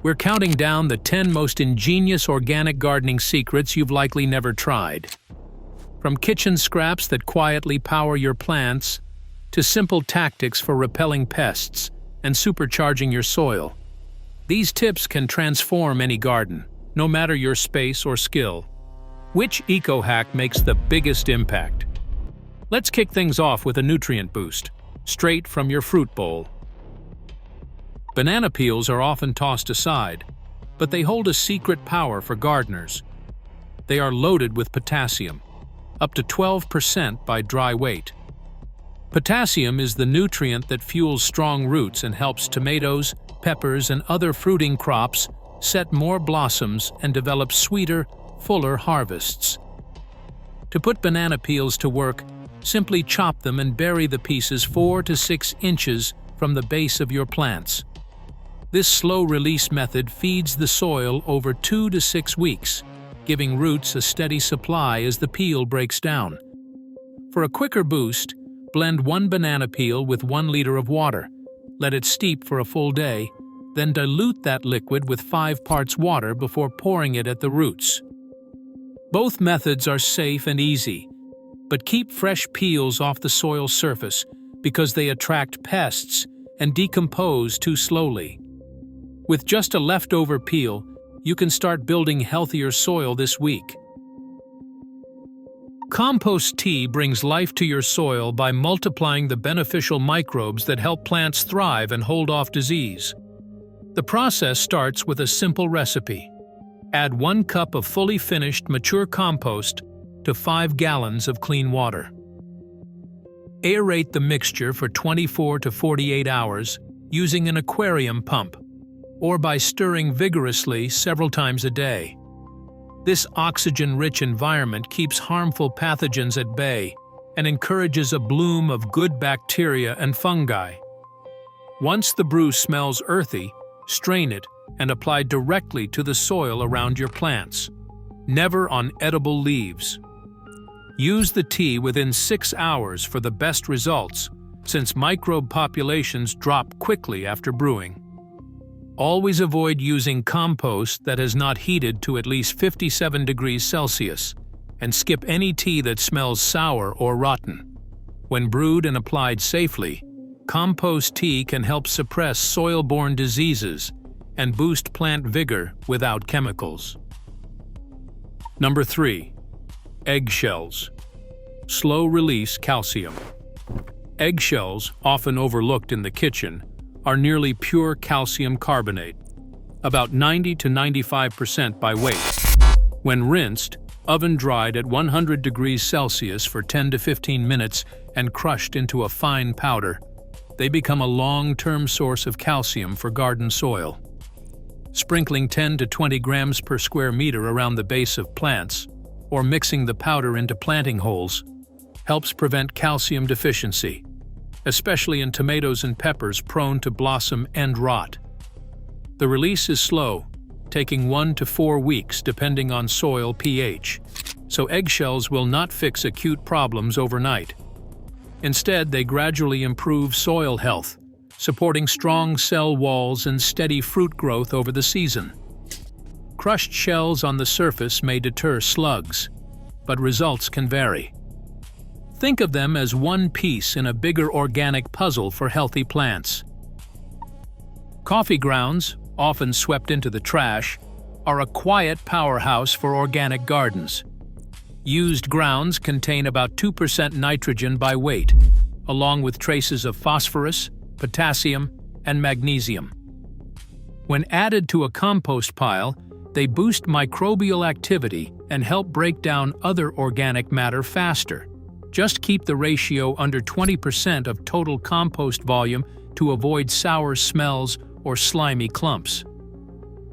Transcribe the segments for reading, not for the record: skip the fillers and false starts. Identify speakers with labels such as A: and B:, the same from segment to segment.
A: We're counting down the 10 most ingenious organic gardening secrets you've likely never tried. From kitchen scraps that quietly power your plants, to simple tactics for repelling pests and supercharging your soil. These tips can transform any garden, no matter your space or skill. Which eco-hack makes the biggest impact? Let's kick things off with a nutrient boost, straight from your fruit bowl. Banana peels are often tossed aside, but they hold a secret power for gardeners. They are loaded with potassium, up to 12% by dry weight. Potassium is the nutrient that fuels strong roots and helps tomatoes, peppers, and other fruiting crops set more blossoms and develop sweeter, fuller harvests. To put banana peels to work, simply chop them and bury the pieces 4 to 6 inches from the base of your plants. This slow-release method feeds the soil over 2 to 6 weeks, giving roots a steady supply as the peel breaks down. For a quicker boost, blend 1 banana peel with 1 liter of water. Let it steep for a full day, then dilute that liquid with 5 parts water before pouring it at the roots. Both methods are safe and easy, but keep fresh peels off the soil surface because they attract pests and decompose too slowly. With just a leftover peel, you can start building healthier soil this week. Compost tea brings life to your soil by multiplying the beneficial microbes that help plants thrive and hold off disease. The process starts with a simple recipe. Add 1 cup of fully finished mature compost to 5 gallons of clean water. Aerate the mixture for 24 to 48 hours using an aquarium pump, or by stirring vigorously several times a day. This oxygen-rich environment keeps harmful pathogens at bay and encourages a bloom of good bacteria and fungi. Once the brew smells earthy, strain it and apply directly to the soil around your plants, never on edible leaves. Use the tea within 6 hours for the best results, since microbe populations drop quickly after brewing. Always avoid using compost that has not heated to at least 57 degrees Celsius, and skip any tea that smells sour or rotten. When brewed and applied safely, compost tea can help suppress soil-borne diseases and boost plant vigor without chemicals. Number 3. Eggshells. Slow-release calcium. Eggshells, often overlooked in the kitchen, are nearly pure calcium carbonate, about 90 to 95% by weight. When rinsed, oven-dried at 100 degrees Celsius for 10 to 15 minutes and crushed into a fine powder, they become a long-term source of calcium for garden soil. Sprinkling 10 to 20 grams per square meter around the base of plants, or mixing the powder into planting holes, helps prevent calcium deficiency, especially in tomatoes and peppers prone to blossom and rot. The release is slow, taking 1 to 4 weeks depending on soil pH, so eggshells will not fix acute problems overnight. Instead, they gradually improve soil health, supporting strong cell walls and steady fruit growth over the season. Crushed shells on the surface may deter slugs, but results can vary. Think of them as one piece in a bigger organic puzzle for healthy plants. Coffee grounds, often swept into the trash, are a quiet powerhouse for organic gardens. Used grounds contain about 2% nitrogen by weight, along with traces of phosphorus, potassium, and magnesium. When added to a compost pile, they boost microbial activity and help break down other organic matter faster. Just keep the ratio under 20% of total compost volume to avoid sour smells or slimy clumps.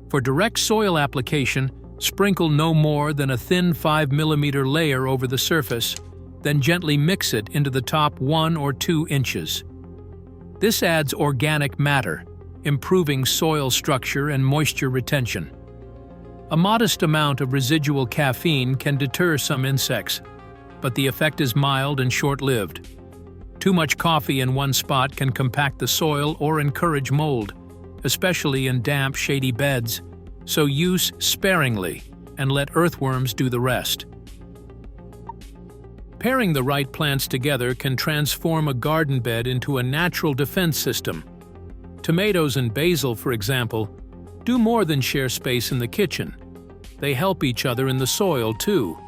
A: For direct soil application, sprinkle no more than a thin 5 mm layer over the surface, then gently mix it into the top 1 or 2 inches. This adds organic matter, improving soil structure and moisture retention. A modest amount of residual caffeine can deter some insects, but the effect is mild and short-lived. Too much coffee in one spot can compact the soil or encourage mold, especially in damp, shady beds, so use sparingly and let earthworms do the rest. Pairing the right plants together can transform a garden bed into a natural defense system. Tomatoes and basil, for example, do more than share space in the kitchen. They help each other in the soil, too.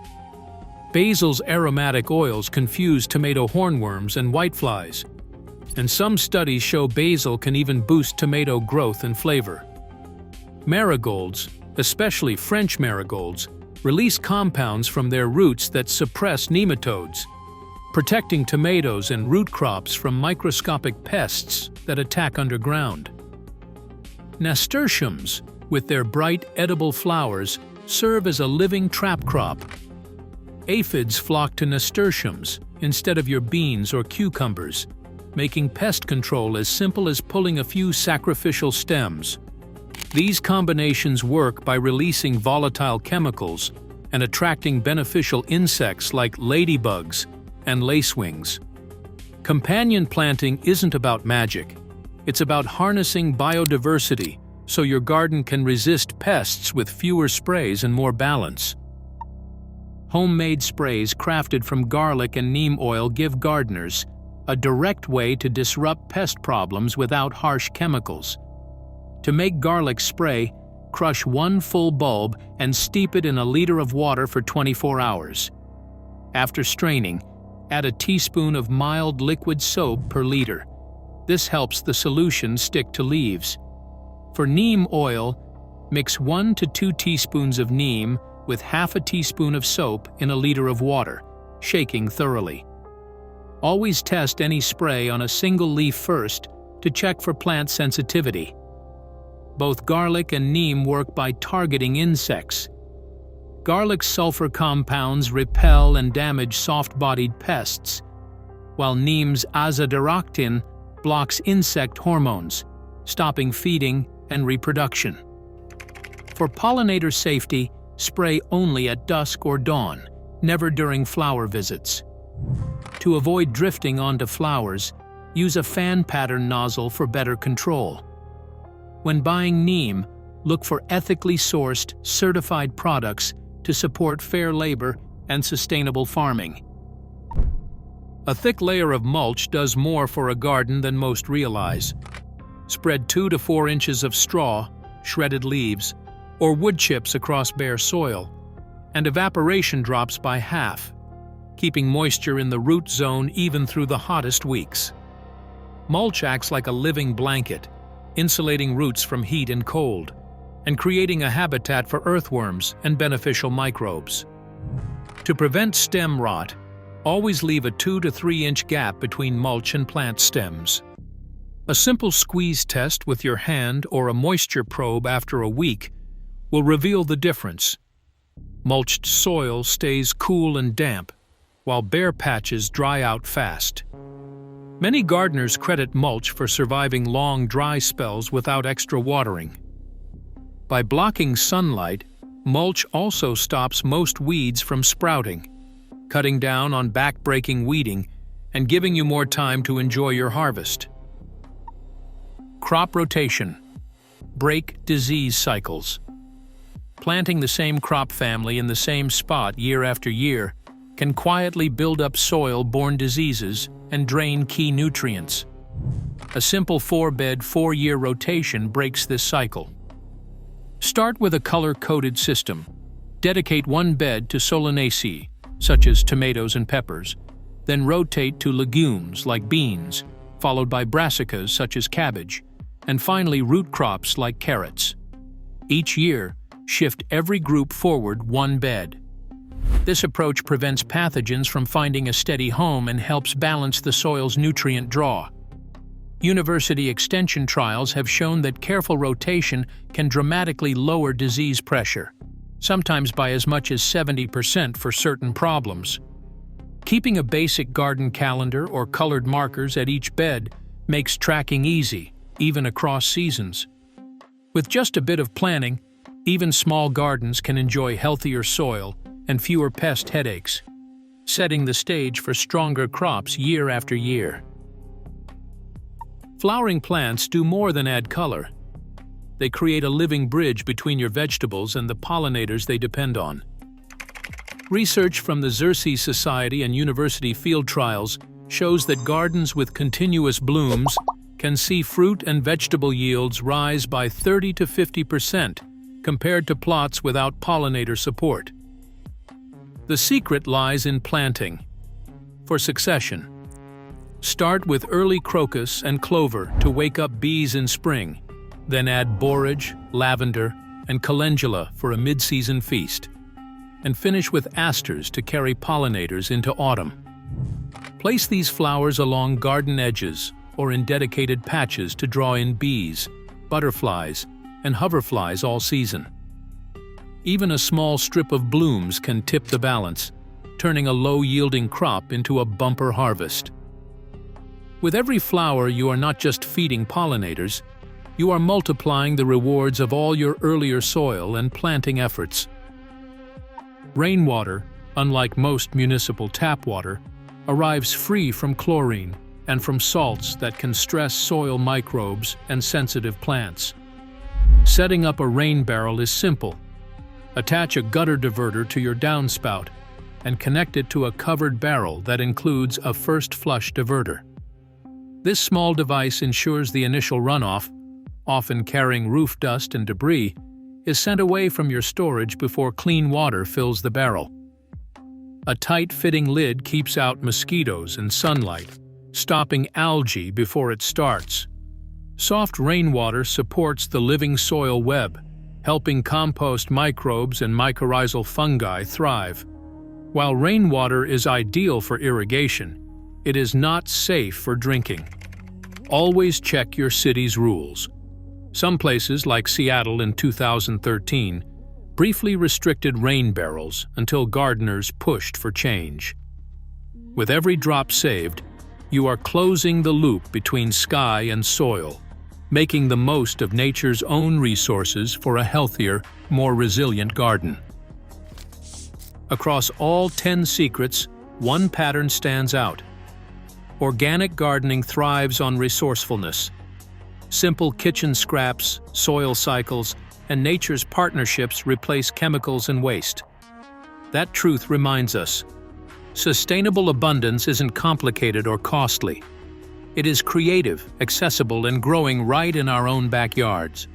A: Basil's aromatic oils confuse tomato hornworms and whiteflies, and some studies show basil can even boost tomato growth and flavor. Marigolds, especially French marigolds, release compounds from their roots that suppress nematodes, protecting tomatoes and root crops from microscopic pests that attack underground. Nasturtiums, with their bright, edible flowers, serve as a living trap crop. Aphids flock to nasturtiums instead of your beans or cucumbers, making pest control as simple as pulling a few sacrificial stems. These combinations work by releasing volatile chemicals and attracting beneficial insects like ladybugs and lacewings. Companion planting isn't about magic. It's about harnessing biodiversity so your garden can resist pests with fewer sprays and more balance. Homemade sprays crafted from garlic and neem oil give gardeners a direct way to disrupt pest problems without harsh chemicals. To make garlic spray, crush 1 full bulb and steep it in a liter of water for 24 hours. After straining, add a teaspoon of mild liquid soap per liter. This helps the solution stick to leaves. For neem oil, mix 1 to 2 teaspoons of neem with half a teaspoon of soap in a liter of water, shaking thoroughly. Always test any spray on a single leaf first to check for plant sensitivity. Both garlic and neem work by targeting insects. Garlic's sulfur compounds repel and damage soft-bodied pests, while neem's azadirachtin blocks insect hormones, stopping feeding and reproduction. For pollinator safety, spray only at dusk or dawn, never during flower visits. To avoid drifting onto flowers, use a fan pattern nozzle for better control. When buying neem, look for ethically sourced, certified products to support fair labor and sustainable farming. A thick layer of mulch does more for a garden than most realize. Spread 2 to 4 inches of straw, shredded leaves, or wood chips across bare soil, and evaporation drops by half, keeping moisture in the root zone even through the hottest weeks. Mulch acts like a living blanket, insulating roots from heat and cold, and creating a habitat for earthworms and beneficial microbes. To prevent stem rot, always leave a 2 to 3 inch gap between mulch and plant stems. A simple squeeze test with your hand or a moisture probe after a week will reveal the difference. Mulched soil stays cool and damp, while bare patches dry out fast. Many gardeners credit mulch for surviving long dry spells without extra watering. By blocking sunlight, mulch also stops most weeds from sprouting, cutting down on back-breaking weeding and giving you more time to enjoy your harvest. Crop rotation. Break disease cycles. Planting the same crop family in the same spot year after year can quietly build up soil-borne diseases and drain key nutrients. A simple 4-bed, 4-year rotation breaks this cycle. Start with a color-coded system. Dedicate 1 bed to Solanaceae, such as tomatoes and peppers, then rotate to legumes like beans, followed by brassicas such as cabbage, and finally root crops like carrots. Each year, shift every group forward 1 bed. This approach prevents pathogens from finding a steady home and helps balance the soil's nutrient draw. University extension trials have shown that careful rotation can dramatically lower disease pressure, sometimes by as much as 70% for certain problems. Keeping a basic garden calendar or colored markers at each bed makes tracking easy, even across seasons. With just a bit of planning, even small gardens can enjoy healthier soil and fewer pest headaches, setting the stage for stronger crops year after year. Flowering plants do more than add color. They create a living bridge between your vegetables and the pollinators they depend on. Research from the Xerces Society and university field trials shows that gardens with continuous blooms can see fruit and vegetable yields rise by 30 to 50% compared to plots without pollinator support. The secret lies in planting. For succession, start with early crocus and clover to wake up bees in spring, then add borage, lavender, and calendula for a mid-season feast, and finish with asters to carry pollinators into autumn. Place these flowers along garden edges or in dedicated patches to draw in bees, butterflies, and hoverflies all season. Even a small strip of blooms can tip the balance, turning a low-yielding crop into a bumper harvest. With every flower, you are not just feeding pollinators, you are multiplying the rewards of all your earlier soil and planting efforts. Rainwater, unlike most municipal tap water, arrives free from chlorine and from salts that can stress soil microbes and sensitive plants. Setting up a rain barrel is simple. Attach a gutter diverter to your downspout and connect it to a covered barrel that includes a first flush diverter. This small device ensures the initial runoff, often carrying roof dust and debris, is sent away from your storage before clean water fills the barrel. A tight-fitting lid keeps out mosquitoes and sunlight, stopping algae before it starts. Soft rainwater supports the living soil web, helping compost microbes and mycorrhizal fungi thrive. While rainwater is ideal for irrigation, it is not safe for drinking. Always check your city's rules. Some places, like Seattle in 2013, briefly restricted rain barrels until gardeners pushed for change. With every drop saved, you are closing the loop between sky and soil, making the most of nature's own resources for a healthier, more resilient garden. Across all 10 secrets, one pattern stands out. Organic gardening thrives on resourcefulness. Simple kitchen scraps, soil cycles, and nature's partnerships replace chemicals and waste. That truth reminds us, sustainable abundance isn't complicated or costly. It is creative, accessible, and growing right in our own backyards.